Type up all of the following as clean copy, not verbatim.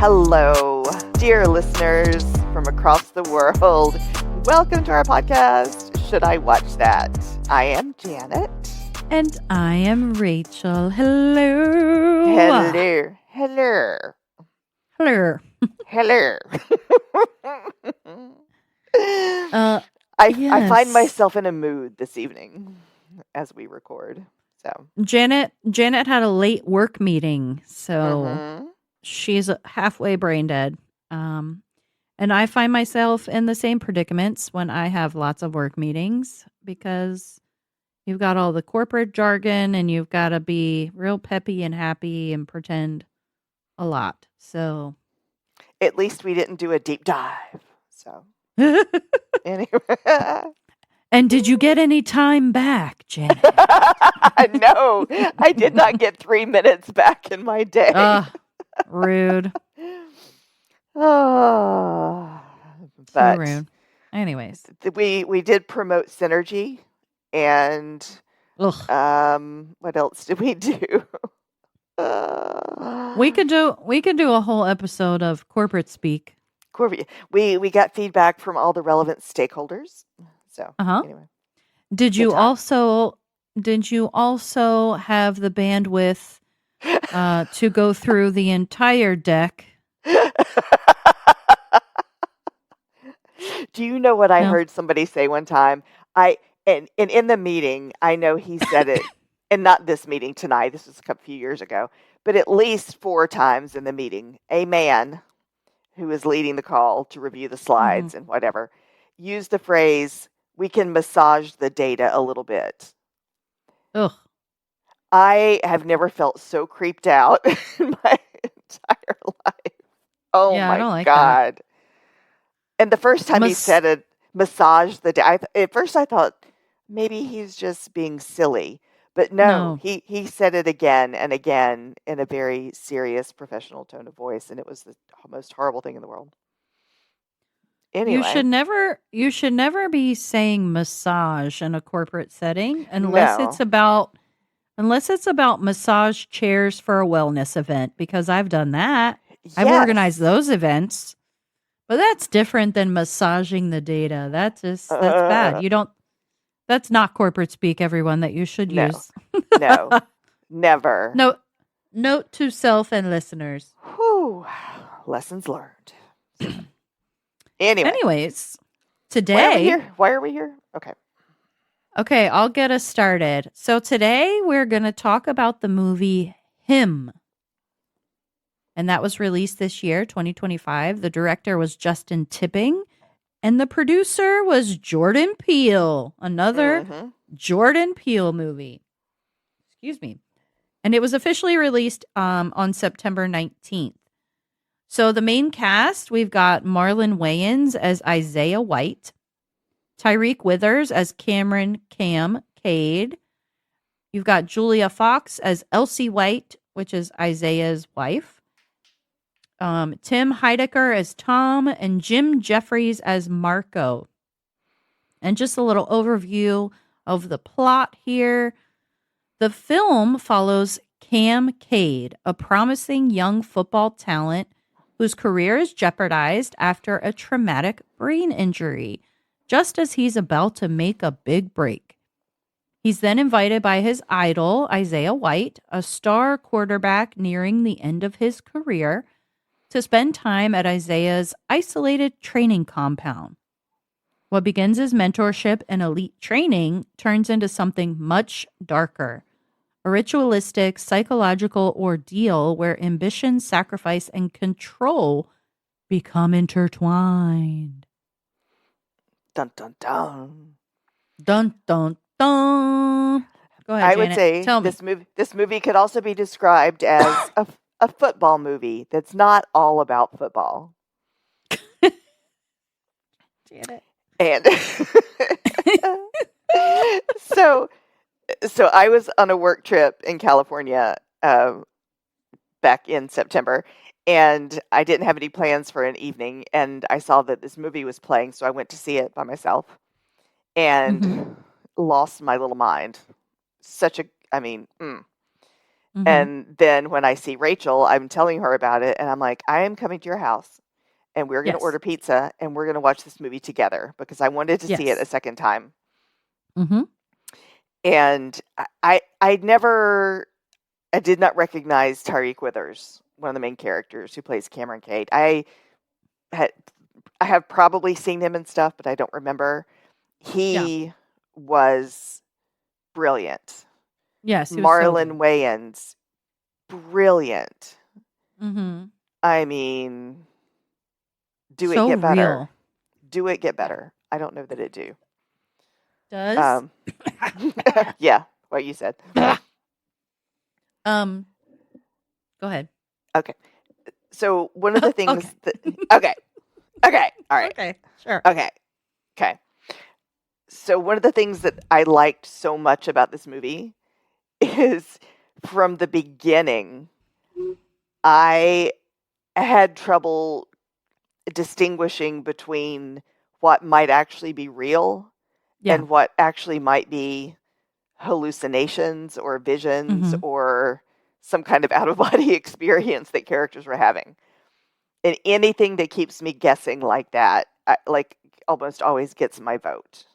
Hello, dear listeners from across the world. Welcome to our podcast, Should I Watch That? I am Janet. And I am Rachel. Hello. Hello. Hello. Hello. Hello. Yes. I find myself in a mood this evening as we record. So Janet had a late work meeting, so she's halfway brain dead. And I find myself in the same predicaments when I have lots of work meetings because you've got all the corporate jargon and you've got to be real peppy and happy and pretend a lot. So at least we didn't do a deep dive. So anyway. And did you get any time back, Janet? No, I did not get 3 minutes back in my day. Rude. Oh, So rude. Anyways, we did promote synergy, and what else did we do? We could do a whole episode of corporate speak. We got feedback from all the relevant stakeholders. So anyway, did you also have the bandwidth to go through the entire deck? Do you know what I heard somebody say one time? And in the meeting, I know he said it, and not this meeting tonight. This was a few years ago, but at least 4 times in the meeting, a man who was leading the call to review the slides and whatever used the phrase, "We can massage the data a little bit." Ugh. I have never felt so creeped out in my entire life. Oh yeah, my I don't like God. That. And the first time he said it, massage the data, at first I thought maybe he's just being silly. But no. He said it again and again in a very serious professional tone of voice, and it was the most horrible thing in the world. Anyway. You should never be saying massage in a corporate setting unless it's about massage chairs for a wellness event, because I've done that. Yes. I've organized those events. But that's different than massaging the data. That's bad. That's not corporate speak, everyone, that you should use. No, never. No, note to self and listeners. Whew. Lessons learned. Anyways, today. Why are we here? Okay, I'll get us started. So today we're going to talk about the movie Him. And that was released this year, 2025. The director was Justin Tipping. And the producer was Jordan Peele. Another Jordan Peele movie. Excuse me. And it was officially released on September 19th. So the main cast, we've got Marlon Wayans as Isaiah White. Tyreek Withers as Cameron Cam Cade. You've got Julia Fox as Elsie White, which is Isaiah's wife. Tim Heidecker as Tom, and Jim Jeffries as Marco. And just a little overview of the plot here. The film follows Cam Cade, a promising young football talent whose career is jeopardized after a traumatic brain injury, just as he's about to make a big break. He's then invited by his idol, Isaiah White, a star quarterback nearing the end of his career, to spend time at Isaiah's isolated training compound. What begins as mentorship and elite training turns into something much darker, a ritualistic psychological ordeal where ambition, sacrifice, and control become intertwined. Dun, dun, dun. Dun, dun, dun. Go ahead, I Janet. would say this movie could also be described as a football movie that's not all about football. Janet. And so I was on a work trip in California back in September, and I didn't have any plans for an evening, and I saw that this movie was playing, so I went to see it by myself and lost my little mind. Mhm. And then when I see Rachel, I'm telling her about it, and I'm like, "I am coming to your house, and we're gonna Yes. order pizza, and we're gonna watch this movie together," because I wanted to see it a Yes. second time. Mhm. And I did not recognize Tyreek Withers, one of the main characters who plays Cameron Cade. Had I have probably seen him and stuff, but I don't remember. Yeah. He was brilliant. Yes, he was so Marlon good. Wayans, brilliant. Mhm. I mean, do it So get better. real. Do it get Yeah. better. I don't know that it do. Does Um, yeah, what you said. um go ahead. Okay. So one of the Okay. things that okay. Okay. All right. Okay. Sure. Okay. Okay. So one of the things that I liked so much about this movie is from the beginning, I had trouble distinguishing between what might actually be real Yeah. and what actually might be hallucinations or visions Mhm. or some kind of out of body experience that characters were having. And anything that keeps me guessing like that, like almost always gets my vote.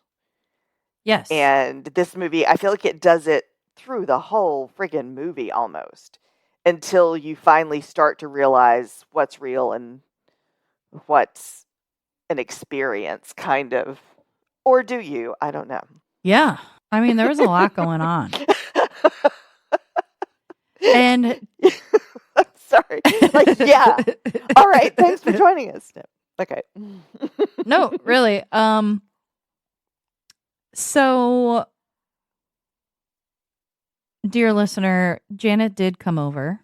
Yes. And this movie, I feel like it does it through the whole friggin' movie almost until you finally start to realize what's real and what's an experience, kind of. Or do you? I don't know. Yeah. I mean, there was a lot going on. And Sorry. Like, yeah. All right. Thanks for joining us. No. Okay. No, really. So dear listener, Janet did come over.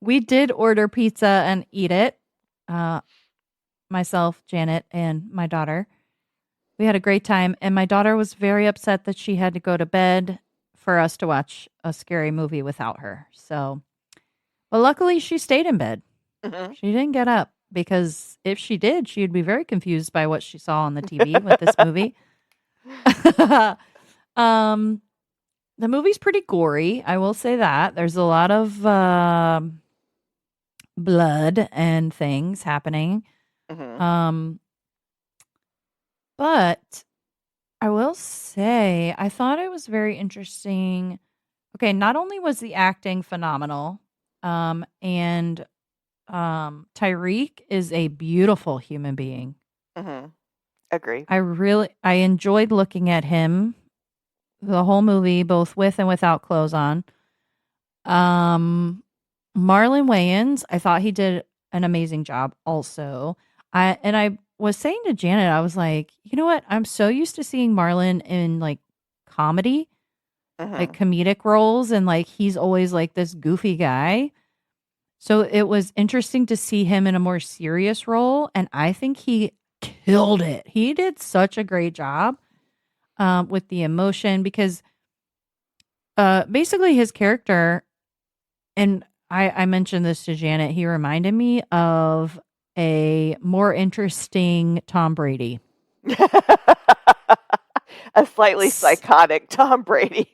We did order pizza and eat it. Uh Myself, Janet, and my daughter. We had a great time, and my daughter was very upset that she had to go to bed for us to watch a scary movie without her. So, but luckily she stayed in bed. Mhm. She didn't get up because if she did, she'd be very confused by what she saw on the TV with this movie. um, the movie's pretty gory. I will say that there's a lot of blood and things happening. Mhm. Um, but I will say I thought it was very interesting. Okay, not only was the acting phenomenal, and Tyreek is a beautiful human being. Mhm. Agree. I enjoyed looking at him the whole movie, both with and without clothes on. Um, Marlon Wayans, I thought he did an amazing job also. I was saying to Janet, I was like, you know what? I'm so used to seeing Marlon in like comedy, like Mhm. comedic roles, and like he's always like this goofy guy. So it was interesting to see him in a more serious role, and I think he killed it. He did such a great job with the emotion because basically his character, and I mentioned this to Janet, he reminded me of a more interesting Tom Brady. A slightly S- psychotic Tom Brady.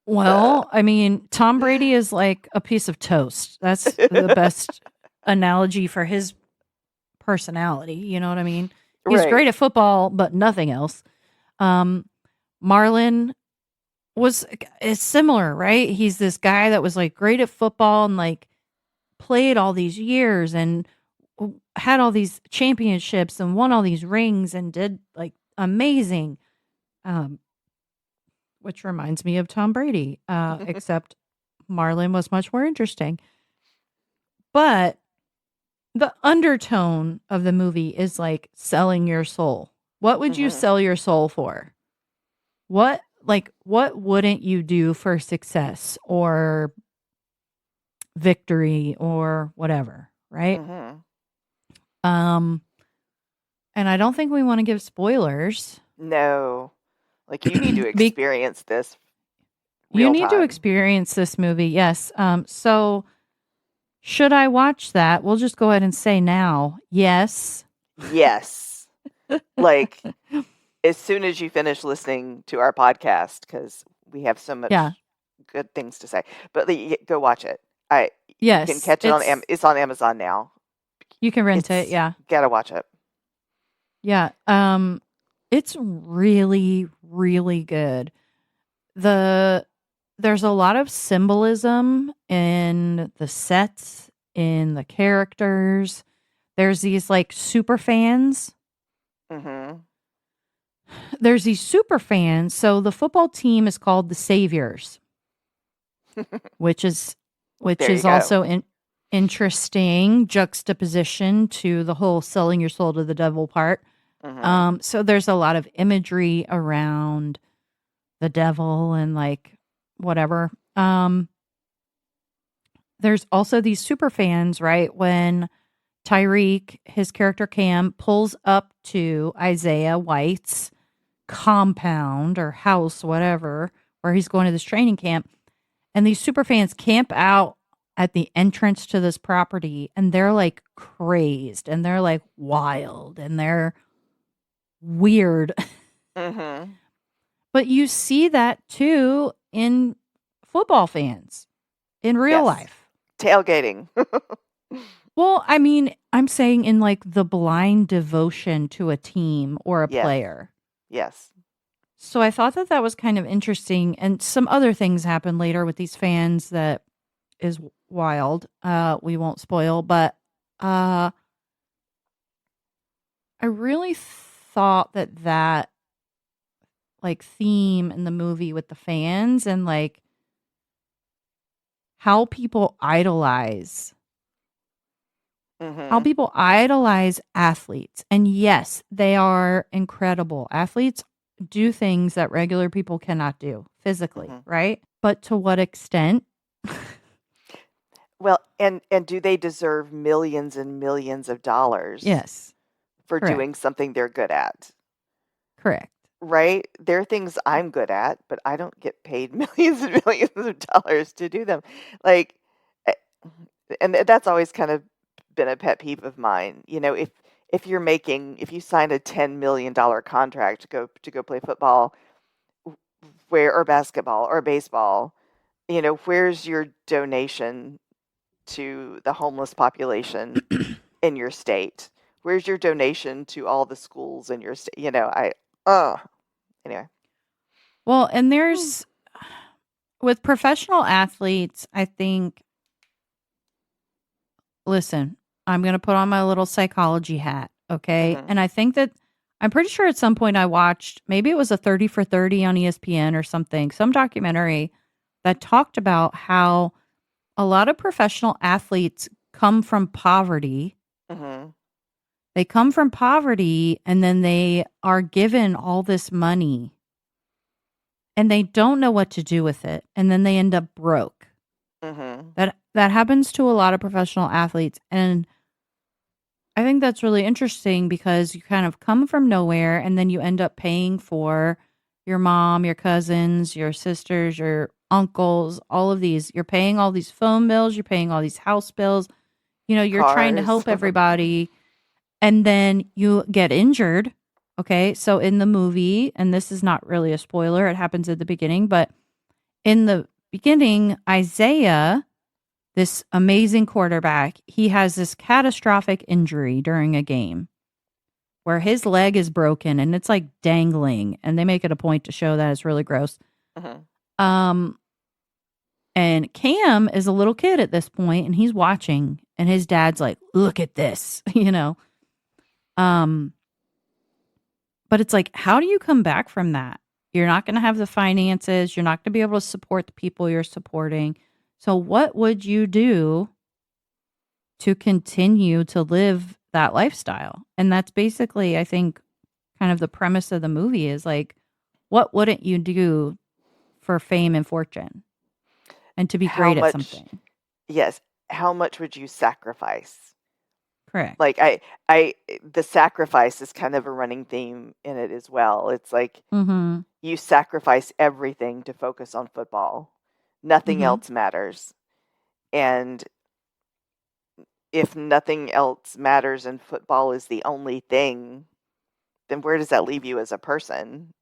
Well, I mean, Tom Brady is like a piece of toast. That's the best analogy for his personality. You know what I mean? He's Right. great at football, but nothing else. Um, Marlon is similar, right? He's this guy that was like great at football and like played all these years and had all these championships and won all these rings and did like amazing. Um, which reminds me of Tom Brady, except Marlon was much more interesting. But the undertone of the movie is like selling your soul. What would you Mhm. sell your soul for? What wouldn't you do for success or victory or whatever, right? Mhm. Um and I don't think we want to give spoilers. No. Like, you need to Be- experience this you real need to time. experience this movie. Yes. So should I watch that? We'll just go ahead and say now. Yes. Yes. Like, as soon as you finish listening to our podcast, because we have so Yeah. much. good things to say. But go watch it. I You can Yes, catch it on it's on Amazon now. you can rent it. It's Yeah. gotta watch it. Yeah. It's really, really good. There's a lot of symbolism in the sets, in the characters. There's these like super fans. Mm-hmm. There's these super fans. So the football team is called the Saviors, which is There you go. also interesting juxtaposition to the whole selling your soul to the devil part. Mm-hmm. So there's a lot of imagery around the devil and like whatever. There's also these super fans, right? When Tyreek, his character Cam, pulls up to Isaiah White's compound or house, whatever, where he's going to this training camp. And these super fans camp out at the entrance to this property and they're like crazed and they're like wild and they're weird. Mm-hmm. But you see that too in football fans in real Yes. life. Tailgating. Well, I mean, I'm saying in like the blind devotion to a team or a Yes. player. Yes. So I thought that was kind of interesting. And some other things happen later with these fans that is wild. We won't spoil, but I really thought that like theme in the movie with the fans and like how people idolize Mm-hmm. athletes. And yes, they are incredible. Athletes do things that regular people cannot do physically, Mm-hmm. right? But to what extent? Well, and do they deserve millions and millions of dollars Yes, for correct. doing something they're good at? Correct. Right? There are things I'm good at, but I don't get paid millions and millions of dollars to do them. Like, eh, and that's always kind of been a pet peeve of mine. If you sign a $10 million contract to go play football, where or basketball or baseball, where's your donation to the homeless population in your state? Where's your donation to all the schools in your state? Anyway. Well, and there's with professional athletes, I think, listen, I'm going to put on my little psychology hat, okay? Mhm. And I think that I'm pretty sure at some point I watched, maybe it was a 30 for 30 on ESPN or something, some documentary that talked about how a lot of professional athletes come from poverty. Mhm. They come from poverty and then they are given all this money and they don't know what to do with it. And then they end up broke. Mhm. That happens to a lot of professional athletes. And I think that's really interesting because you kind of come from nowhere and then you end up paying for your mom, your cousins, your sisters, your uncles, all of these. You're paying all these phone bills, you're paying all these house bills. You're trying to Cars. help everybody and then you get injured. Okay. So in the movie, and this is not really a spoiler, it happens at the beginning, but in the beginning, Isaiah, this amazing quarterback, he has this catastrophic injury during a game where his leg is broken and it's like dangling, and they make it a point to show that it's really gross. Mhm. Um, and Cam is a little kid at this point, and he's watching, and his dad's like, "Look at this," you know. Um, but it's like, how do you come back from that? You're not going to have the finances. You're not going to be able to support the people you're supporting. So, what would you do to continue to live that lifestyle? And that's basically, I think, kind of the premise of the movie is like, what wouldn't you do for fame and fortune and to be How great at much something? Yes, how much would you sacrifice? Correct. Like, the sacrifice is kind of a running theme in it as well. It's like Mm-hmm. you sacrifice everything to focus on football. Nothing Mm-hmm. else matters. And if nothing else matters and football is the only thing, then where does that leave you as a person?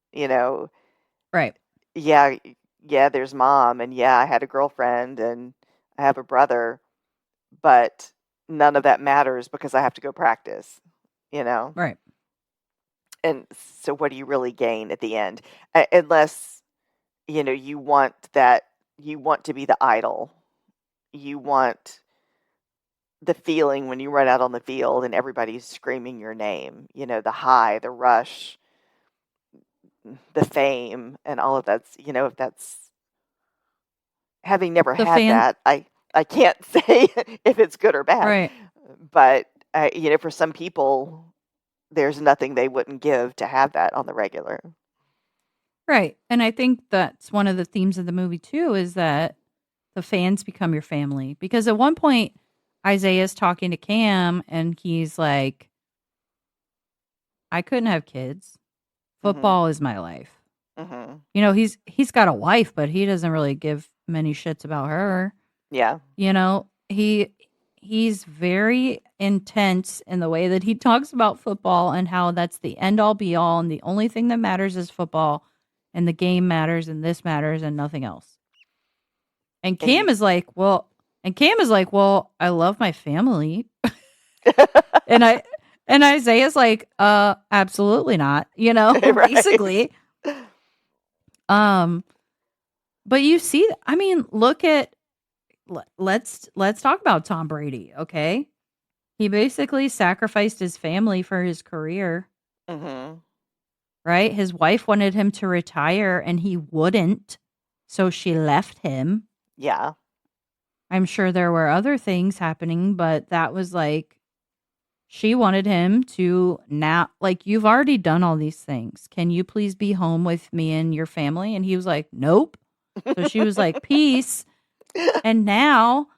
Right. Yeah, yeah, there's mom, and yeah, I had a girlfriend, and I have a brother, but none of that matters because I have to go practice, you know? Right. And so what do you really gain at the end? Unless, you want to be the idol. You want the feeling when you run out on the field and everybody's screaming your name, the high, the rush, the fame, and all of that's, if that's having never The had fan that, I can't say if it's good or bad, right. but for some people, there's nothing they wouldn't give to have that on the regular. Right. And I think that's one of the themes of the movie too is that the fans become your family because at one point Isaiah's talking to Cam and he's like, I couldn't have kids. Mhm. Football is my life. Mhm. He's got a wife, but he doesn't really give many shits about her. Yeah. He's very intense in the way that he talks about football and how that's the end all be all and the only thing that matters is football and the game matters and this matters and nothing else. And And Cam you is like, well, I love my family. And I and Isaiah's like, absolutely not, Right. basically. Um, but you see, I mean, let's talk about Tom Brady, okay? He basically sacrificed his family for his career, Mhm. right? His wife wanted him to retire and he wouldn't, so she left him. Yeah. I'm sure there were other things happening, but that was like she wanted him to now, like, you've already done all these things. Can you please be home with me and your family? And he was like, nope. So she was like, peace. And now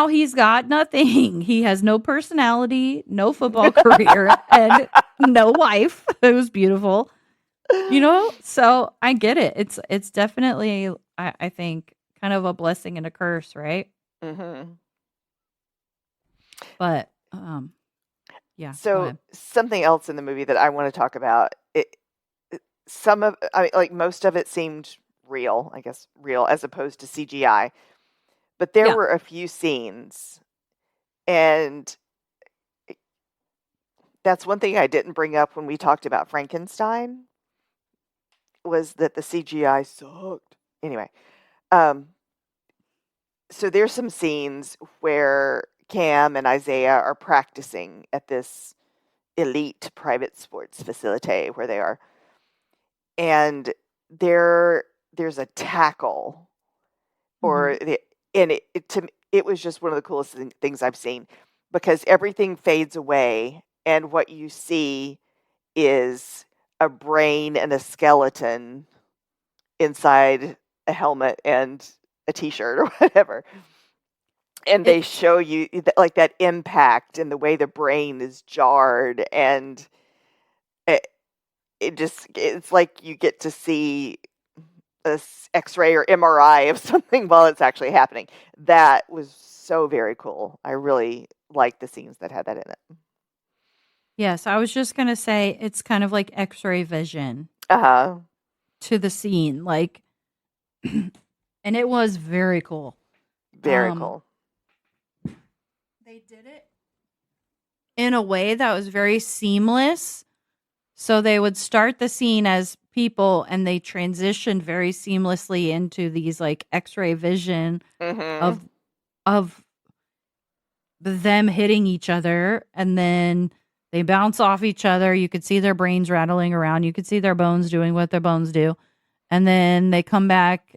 he's got nothing. He has no personality, no football career, and no wife who's beautiful. So I get it. It's definitely I think kind of a blessing and a curse, right? Mhm. But yeah, go So ahead. something else in the movie that I want to talk about, I mean, like most of it seemed real, I guess real as opposed to CGI. But there Yeah. were a few scenes, and that's one thing I didn't bring up when we talked about Frankenstein was that the CGI sucked. Anyway, um, so there's some scenes where Cam and Isaiah are practicing at this elite private sports facility where they are, and there's a tackle Mhm. or and it was just one of the coolest things I've seen because everything fades away and what you see is a brain and a skeleton inside a helmet and a t-shirt or whatever. And they It show you like that impact and the way the brain is jarred and it, it's like you get to see a X-ray or MRI of something while it's actually happening. That was so very cool. I really liked the scenes that had that in it. Yes, I was just going to say it's kind of like x-ray vision Uh-huh. to the scene like and it was very cool. Very Um cool. they did it in a way that was very seamless. So they would start the scene as people and they transitioned very seamlessly into these like x-ray vision Mhm. of of them hitting each other and then they bounce off each other. You could see their brains rattling around. You could see their bones doing what their bones do. And then they come back,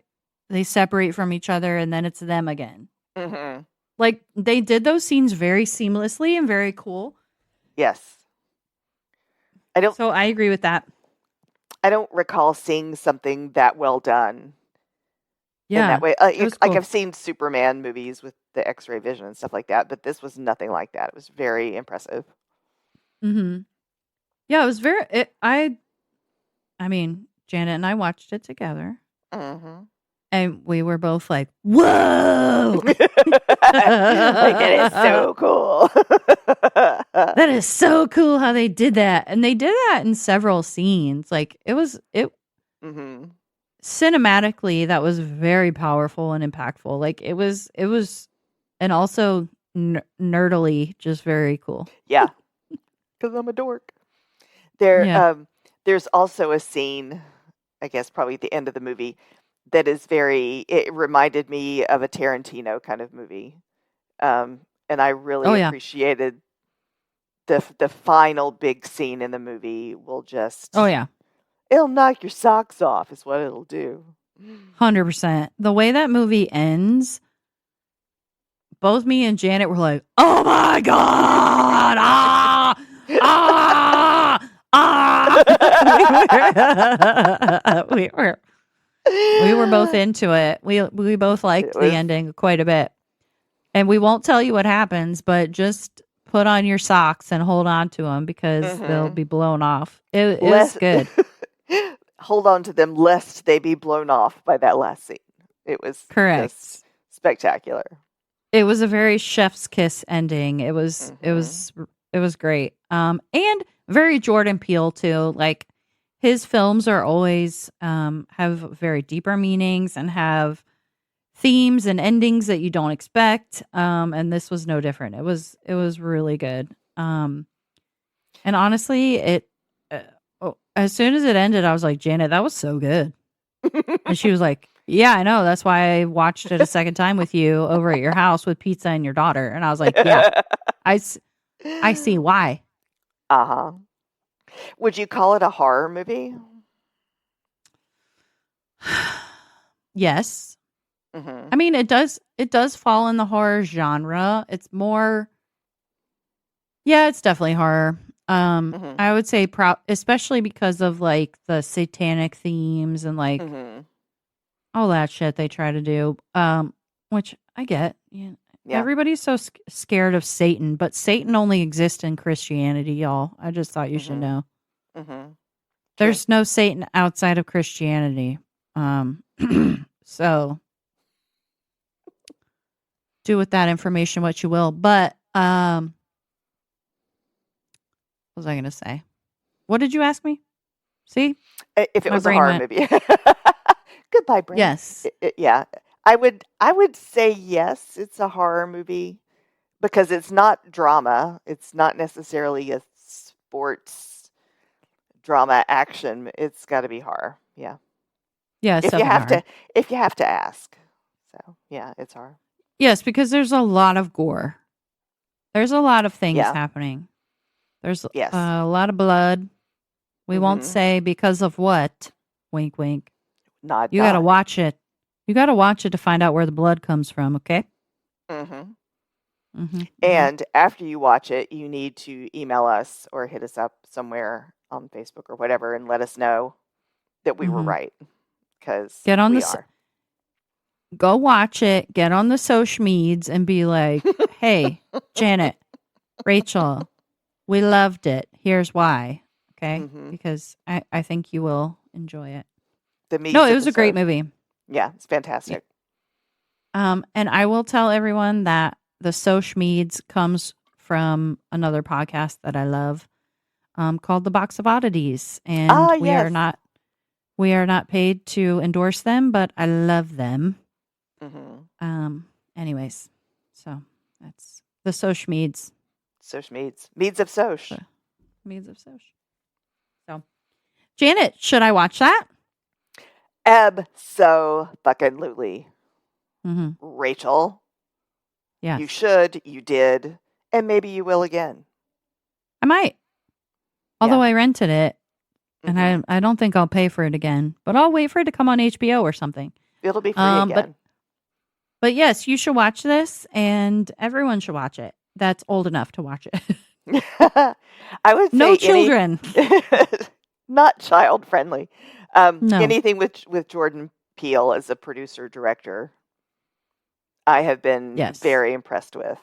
they separate from each other and then it's them again. Mhm. Like they did those scenes very seamlessly and very cool. Yes. I don't So I agree with that. I don't recall seeing something that well done in that Yeah. way. It was Like cool. I've seen Superman movies with the X-ray vision and stuff like that, but this was nothing like that. It was very impressive. Mhm. Yeah, it was very I mean, Janet and I watched it together Mhm. and we were both like, "Whoa!" Like that is so cool. That is so cool how they did that. And they did that in several scenes. Like it was it Mhm. cinematically, that was very powerful and impactful. Like it was, and also nerdily, just very cool. Yeah, because I'm a dork. There, Yeah. there's also a scene, I guess probably at the end of the movie, that is it reminded me of a Tarantino kind of movie. And I Oh really yeah. appreciated the final big scene in the movie will Oh just yeah. it'll knock your socks off is what it'll do. 100%. The way that movie ends, both me and Janet were like, "Oh my god! Ah! Ah! Ah!" we were both into it. We both It liked the was ending quite a bit. And we won't tell you what happens, but just put on your socks and hold on to them because they'll mhm. be blown off. It was Less good. hold on to them lest they be blown off by that last scene. It was just Correct. spectacular. It was a very chef's kiss ending. Mhm. It was great. And very Jordan Peele too. Like his films are always have very deeper meanings and have themes and endings that you don't expect. And this was no different. It was really good. And honestly, as soon as it ended, I was like, Janet, that was so good. And she was like, yeah, I know. That's why I watched it a second time with you over at your house with pizza and your daughter. And I was like, yeah, I, s- I see why. Uh-huh. Would you call it a horror movie? Yes. I Mhm. mean, it does fall in the horror genre. It's more, yeah, it's definitely horror. Mhm. I would say especially because of like the satanic themes and like Mhm. all that shit they try to do. Which I get. Yeah. Yeah. Everybody's so scared of Satan, but Satan only exists in Christianity, y'all. I just thought you should Mhm. know. Mhm. True. There's no Satan outside of Christianity. Um, so do with that information what you will. But what was I going to say? What did you ask me? See, If it my was a brain horror went, movie. Goodbye, brain. yes. Yeah. I would say yes, it's a horror movie because it's not drama. It's not necessarily a sports drama action. It's got to be horror. Yeah. Yeah, it's If you definitely have to horror. if you have to ask. So, yeah, it's horror. Yes, because there's a lot of gore. There's a lot of things Yeah. happening. There's Yes. a lot of blood. We won't Mhm. say because of what. Wink, wink. Nod You got to nod. watch it. You got to watch it to find out where the blood comes from, okay? Mhm. Mhm. Mhm. And after you watch it, you need to email us or hit us up somewhere on Facebook or whatever and let us know that we were Mhm. right because Get on we this are. go watch it, get on the social meds and be like, "Hey, Janet, Rachel, we loved it. Here's why." Okay? Mhm. Because I think you will enjoy it. The No, meads it of was the a great Soch. movie. Yeah, it's Yeah. fantastic. And I will tell everyone that the Soch Meds comes from another podcast that I love, called The Box of Oddities, and Ah, yes. we are not paid to endorse them, but I love them. Mhm. Um, anyways, so that's the Soch Meds, Soch meads. Meads of Soch. the Meds of Soch. So, Janet, should I watch that? Abso-fucking-lutely. Mm-hmm. Rachel, you Yes, should, you did, and maybe you will again. I might. Yeah. Although I rented it, and Mhm. I don't think I'll pay for it again, but I'll wait for it to come on HBO or something. It'll be free Um, but again. but yes, you should watch this, and everyone should watch it. That's old enough to watch it. I would No say any children. not child friendly. No. Anything with Jordan Peele as a producer director, I have been Yes. very impressed with.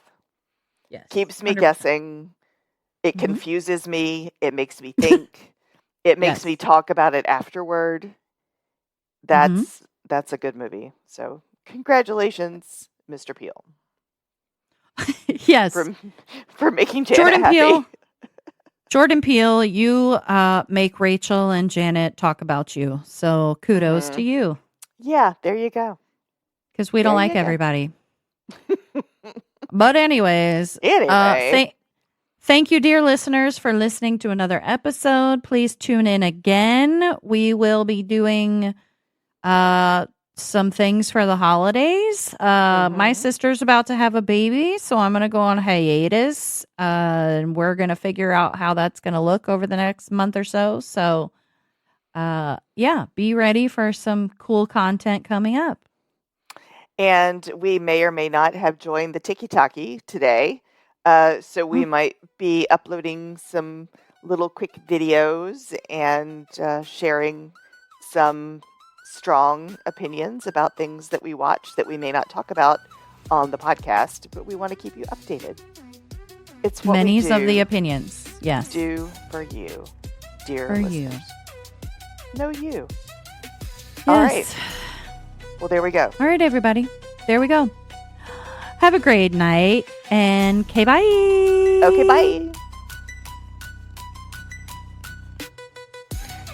Yes. Keeps me 100%. guessing. It Hmm. confuses me. It makes me think. It makes me Yes. talk about it afterward. Hmm. That's a good movie. So congratulations, Mr. Peele, Yes. for for making Janet Jordan happy. Peele. Jordan Peele, you make Rachel and Janet talk about you. So kudos to you. Yeah, there you go. Because we don't like everybody. But anyways, thank you, dear listeners, for listening to another episode. Please tune in again. We will be doing some things for the holidays. My sister's about to have a baby, so I'm going to go on hiatus. And we're going to figure out how that's going to look over the next month or so. So, yeah, be ready for some cool content coming up. And we may or may not have joined the Tiki-Taki today. So we might be uploading some little quick videos and sharing some strong opinions about things that we watch that we may not talk about on the podcast, but we want to keep you updated. It's what many we do of the opinions. Yes. Do for you, dear for listeners. You. Know you. Yes. All right. Well, there we go. All right, everybody. There we go. Have a great night. And okay, bye. Okay, bye.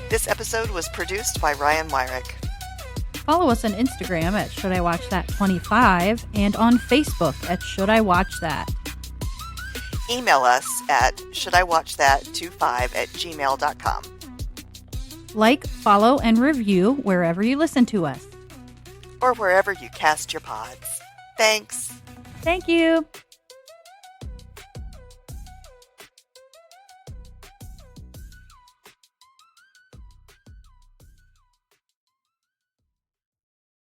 This episode was produced by Ryan Wyrick. Follow us on Instagram at Should I Watch That 25 and on Facebook at Should I Watch That. Email us at shouldIwatchthat25@gmail.com. Like, follow, and review wherever you listen to us. Or wherever you cast your pods. Thanks. Thank you.